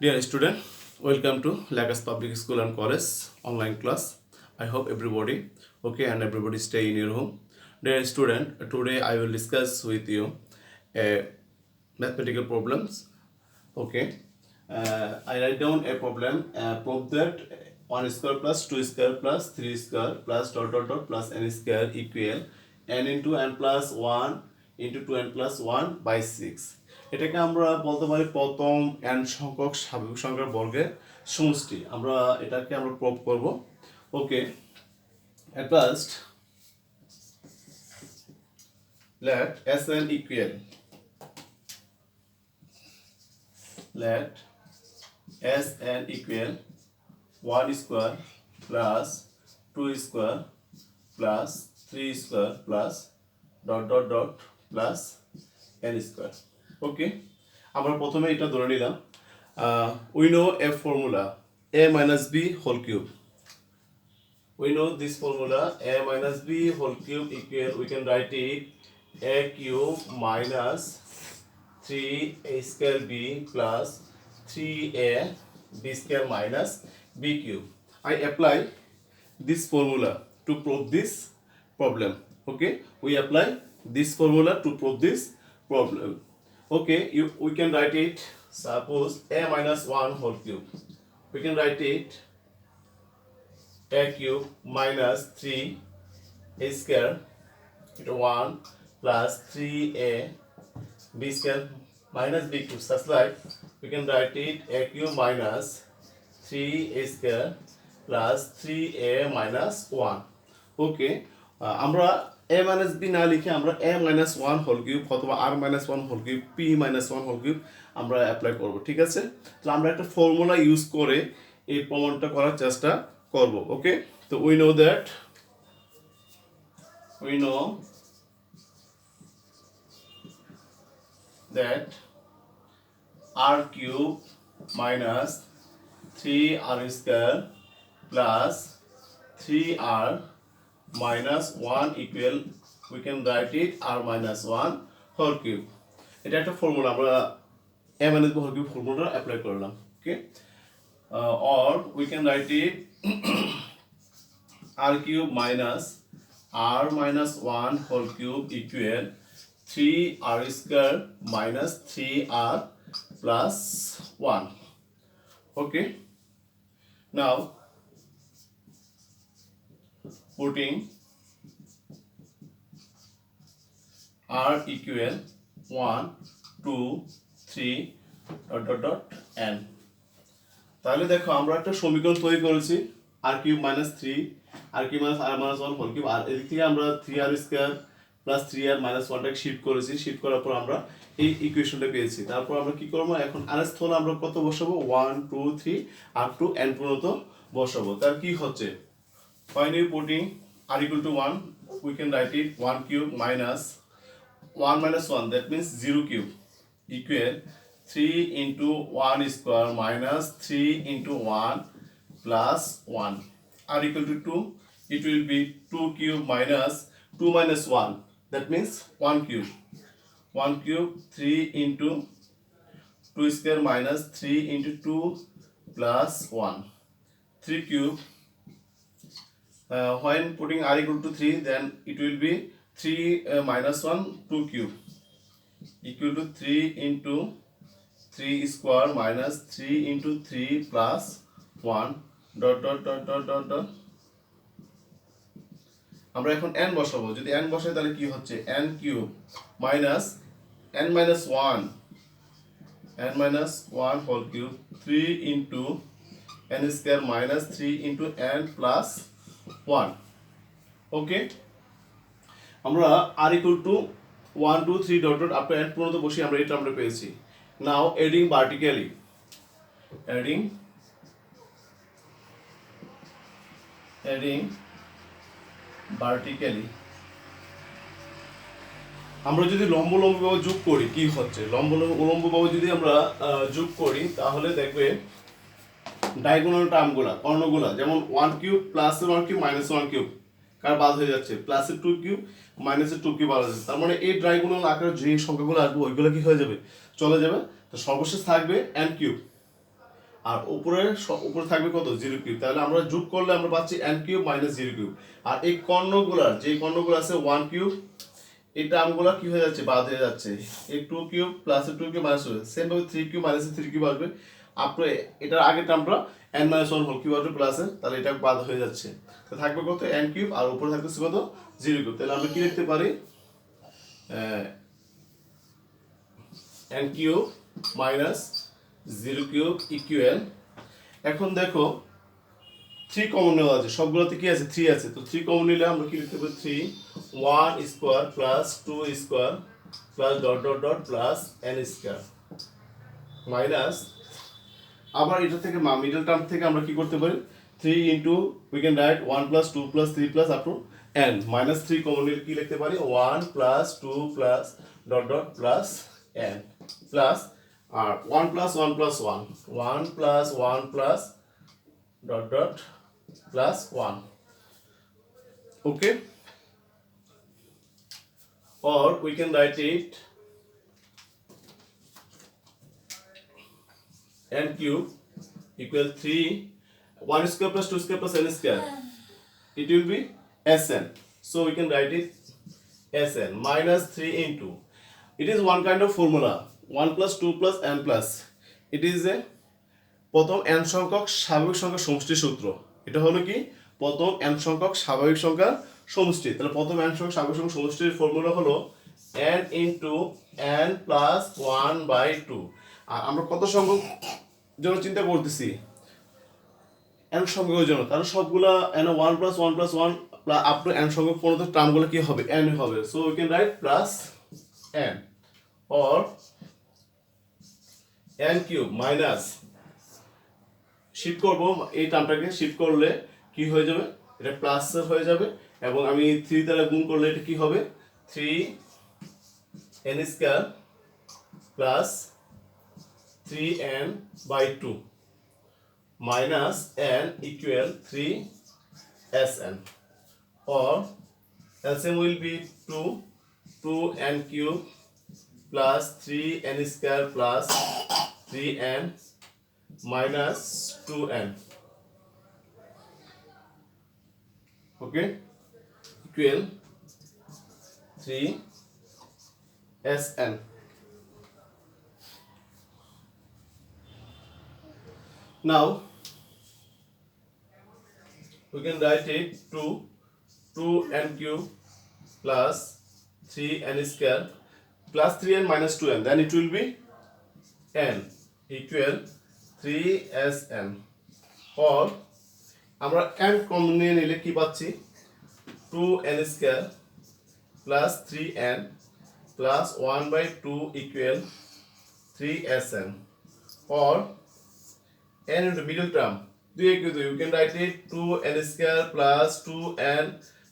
Dear student, welcome to Lagos Public School and College online class. I hope everybody okay and everybody stay in your home. Dear student, today I will discuss with you mathematical problems. Okay, I write down a problem. Prove that 1 square plus 2 square plus 3 square plus dot dot dot plus n square equal n into n plus 1 into 2n plus 1 by 6. এটাকে আমরা বলতে পারি প্রথম n সংখ্যক স্বাভাবিক সংখ্যার বর্গের সমষ্টি। এটাকে আমরা প্রুভ করব। ওকে, at first let Sn equal let Sn equal 1 square plus 2 square plus 3 square plus dot dot dot plus n square. ওকে, আমরা প্রথমে এটা ধরে নিলাম we know a formula a minus b whole cube. We know this formula a minus b whole cube equal, we can write it a cube minus 3a square b plus 3a b square minus b cube. I apply this formula to prove this problem. Okay, we apply this formula to prove this problem. Okay, we can write it, suppose a minus 1 whole cube. We can write it a cube minus 3 a square into 1 plus 3a b square minus b cube, such like we can write it a cube minus 3a square plus 3a minus 1. Okay, আমরা a minus b না লিখে আমরা a minus 1 whole cube অথবা r minus 1 whole cube p minus 1 whole cube আমরা apply করব। ঠিক আছে, তো আমরা একটা ফর্মুলা ইউজ করে এই প্রমাণটা করার চেষ্টা করব। ওকে, তো we know that r cube minus 3r square plus 3r minus 1 equal, we can write it r minus 1 whole cube. এটা একটা ফর্মুলা, আমরা a minus b whole cube formula apply করলাম। ওকে, or we can write it r cube minus r minus 1 whole cube equal 3r square minus 3r plus 1. Okay, now putting r equal 1 2 3 dot dot dot n. তাহলে দেখো আমরা একটা সমীকরণ তৈরি করেছি r cube minus 3 r cube minus r minus 1 whole cube, আর এদিক থেকে আমরা 3r square plus 3r minus 1টাকে শিফট করেছি। শিফট করার পর আমরা এই ইকুয়েশনটা পেয়েছি। তারপর আমরা কি করব, এখন r এর স্থানে আমরা কত বসাবো, 1 2 3 আপ টু n পর্যন্ত বসাবো। তার কি হচ্ছে, when you putting r equal to 1, we can write it 1 cube minus 1 minus 1, that means 0 cube equal 3 into 1 square minus 3 into 1 plus 1. R equal to 2, it will be 2 cube minus 2 minus 1, that means 1 cube. 1 cube 3 into 2 square minus 3 into 2 plus 1. 3 cube. When putting r equal to 3, then it will be 3 minus 1 2 cube equal to 3 into 3 square minus 3 into 3 plus 1 dot dot dot dot dot dot. আমরা এখন n বসাবো। যদি n বসাই তাহলে কি হচ্ছে, n cube minus n minus 1 whole cube 3 into n square minus 3 into n plus 1. ওকে, আমরা r equal to 1 2 3 dot dot up to n পর্যন্ত বসি আমরা এটা পেয়েছি। Now adding vertically, আমরা যদি লম্ব ভাবে যোগ করি কি হচ্ছে, উলম্ব ভাবে যদি আমরা যোগ করি তাহলে দেখবে ডায়াগোনাল টার্মগুলা কর্ণগুলা, যেমন 1 cube plus 1 cube minus 1 cube কার বাদ হয়ে যাচ্ছে, প্লাসের 2 কিউব মাইনাসের 2 কিউব বাদ হয়ে যাচ্ছে। তার মানে এই ডায়াগোনাল আকারে যে সংখ্যাগুলো আসবে ওইগুলো কি হয়ে যাবে, চলে যাবে। তো সর্বশেষ থাকবে n কিউব। আর উপরে থাকবে কত 0 কিউব। তাহলে আমরা যোগ করলে আমরা পাচ্ছি n কিউব মাইনাস 0 কিউব। আর এই কর্ণগুলার যে কর্ণগুলো আছে 1 কিউব, এই টার্মগুলো কি হয়ে যাচ্ছে, বাদ হয়ে যাচ্ছে। এই 2 কিউব প্লাস 2 কিউব মাইনাস হবে, সেম ভাবে 3 কিউব মাইনাস 3 কিউব আসবে। আপনি এটার আগের টার্মটা n মাইনাস 1 হোল কিউব আসবে প্লাসে, তাহলে এটা বাদ হয়ে যাচ্ছে। তো থাকবে কত n কিউব, আর উপরে থাকতেছে কত 0 কিউব। তাহলে আমরা কি লিখতে পারি, n cube minus 0 cube equal. এখন দেখো 3 কমন নেওয়া আছে, সবগুলোতে কি আছে 3 আছে, তো 3 কমন নিলে আমরা কি লিখতে পারি 3 1 square plus 2 square plus dot dot dot plus n square minus, আবার এটা থেকে মিডল টার্ম থেকে আমরা কি করতে পারি 3 into we can write 1 plus 2 plus 3 plus up to n minus 3 common নিলে কি লিখতে পারি 1 plus 2 plus dot dot plus n plus আর 1 plus 1 plus 1 1 plus 1 plus dot dot plus 1. Okay, or we can write it n cube equal 3 1 square plus 2 square plus n square, it will be Sn. So we can write it Sn minus 3 into, it is one kind of formula 1 plus 2 plus n plus, it is a প্রথম n সংখ্যক স্বাভাবিক সংখ্যার সমষ্টির সূত্র। এটা হলো কি প্রথম n সংখ্যক স্বাভাবিক সংখ্যার সমষ্টি। তাহলে প্রথম n সংখ্যক স্বাভাবিক সংখ্যার সমষ্টির ফর্মুলা হলো n ইনটু n প্লাস 1/2। আর আমরা কত সংখ্যক জন্য চিন্তা করতেছি, n সংখ্যকের জন্য, তাহলে সবগুলা n 1 plus 1 plus 1 up to n সংখ্যক পর্যন্ত টার্মগুলো কি হবে n হবে। So we can right plus n or n cube minus, shift করব এই টার্মটাকে, শিফট করলে কি হয়ে যাবে, এটা প্লাস হয়ে যাবে, এবং আমি 3 দ্বারা গুণ করলে এটা কি হবে 3n square plus 3n/2 minus n equal 3Sn, or LCM will be 2n cube plus 3n square plus 3n minus 2n, okay, equal 3Sn. Now we can write it 2n cube plus 3n square plus 3n minus 2n, then it will be n equal 3Sn, or আমরা n common নিয়ে নিলে কি পাচ্ছি 2n square plus 3n plus 1/2 equal 3Sn, or n into middle term 2 equal to, you can write it 2n square plus 2n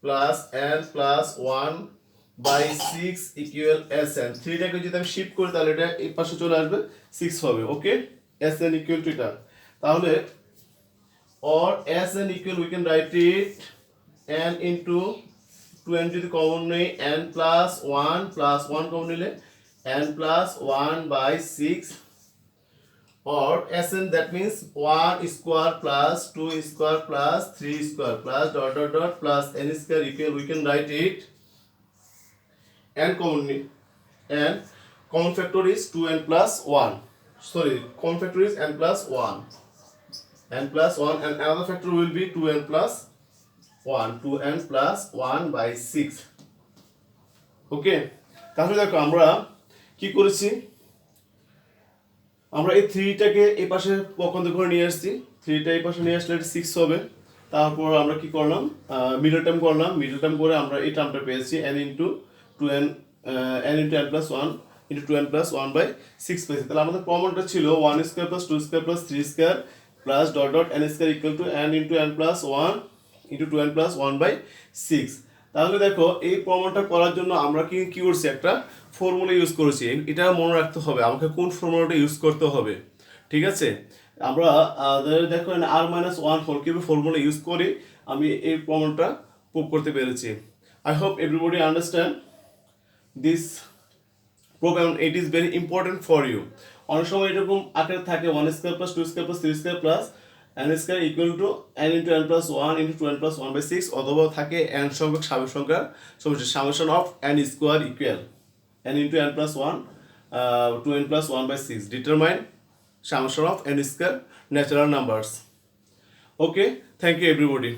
plus n plus 1/6 equal Sn. 3 টাকে যদি আমি shift করি তাহলে এটা এই পাশে চলে আসবে 6 হবে, ওকে। Sn equal to এটা, তাহলে or Sn equal we can write it n into 2n যদি কমন নেই n plus 1 কমন নিলে n plus 1/6, or Sn that means 1 square plus 2 square plus 3 square plus dot dot dot plus n square equal, we can write it n common factor is 2n plus 1, sorry, common factor is n plus 1, n plus 1, and another factor will be 2n plus 1, 2n plus 1/6, okay। তাহলে দেখো আমরা কি করেছি, আমরা এই 3 টাকে এই পাশে পক্ষান্তর করে নিয়ে আসছি, 3 টা এই পাশে নিয়ে আসলে এটা 6 হবে। তারপর আমরা কি করলাম, মিডল টার্ম করলাম, মিডল টার্ম করে আমরা এই টার্মটা পেয়েছি n into 2n n into n plus 1 into 2n plus 1/6 পেয়েছি। তাহলে আমাদের কমনটা ছিল 1 square plus 2 square plus 3 square plus dot dot n square equal to n into n plus 1 into 2n plus 1/6। তাহলে দেখো এই প্রমাণটা করার জন্য আমরা কি করছি, একটা ফর্মুলা ইউজ করেছি। এটা মনে রাখতে হবে আমাকে কোন ফর্মুলাটা ইউজ করতে হবে, ঠিক আছে। আমরা দেখো r-1 হোল কিউবের ফর্মুলা ইউজ করে আমি এই প্রমাণটা প্রুভ করতে পেরেছি। I hope everybody understand this program, it is very important for you. অনেক সময় এরকম আকারে থাকে 1 square plus 2 square plus 3 square plus n square equal to n into n plus 1 into 2n plus 1 by 6, অথবা থাকে n সংখ্যক স্বাভাবিক সংখ্যার সমষ্টি summation of n square equal n into n plus 1 2n plus 1 by 6 determine summation of n square natural numbers. Okay, thank you everybody.